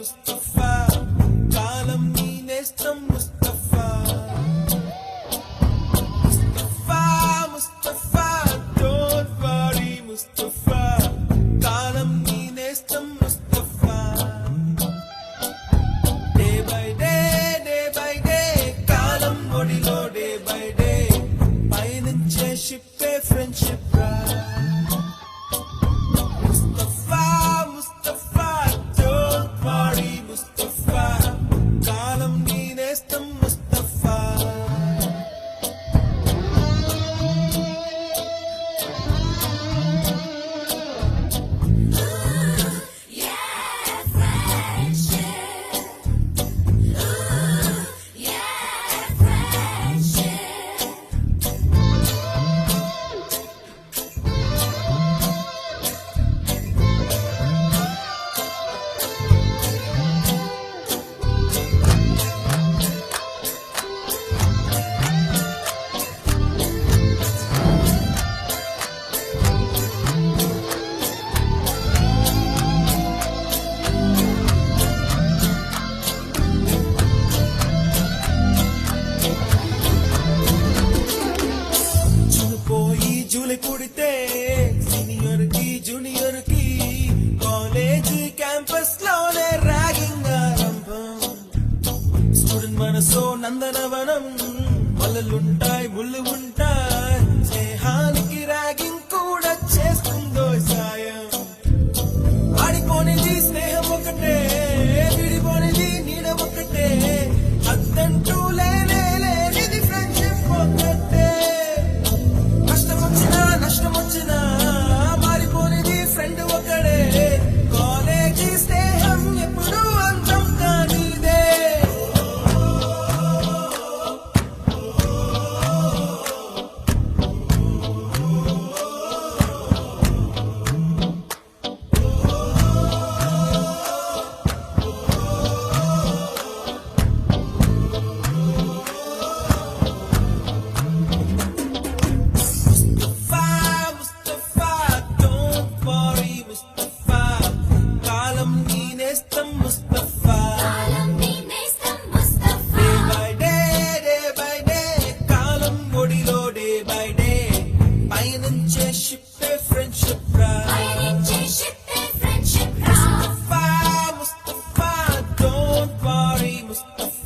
ముస్తఫా కాలం నీ నేస్తం ముస్తఫా ముస్తఫా ముస్తఫా డోంట్ వరీ ముస్తఫా కాలం నీ నేస్తం ముస్తఫా డే బై డే కాలం ఒడిలో డే బై డే పయనించే షిప్పే ఫ్రెండ్షిప్ జూలై పుడితే సీనియర్ కి జూనియర్ కి కాలేజ్ క్యాంపస్ లోనే ర్యాగింగ్ ఆరంభం స్టూడెంట్ మనసో నందనవనం వలలుంటాయి ముళ్ళు ఉంటాయి స్నేహానికి ర్యాగింగ్ కూడా చేస్తుందో సాయం ఆడిపోనిది స్నేహం ఒకటే విడిపోనిది నీడ ఒకటే అద్దంటూ లేనే లేనిది ఫ్రెండ్షిప్ ఒకటే నష్టం వచ్చినా మారిపోనిది ఫ్రెండ్ ఒకడే కాలేజీ స్నేహం ఎప్పుడు అంతం కానిదే Mustafa, don't worry, Mustafa.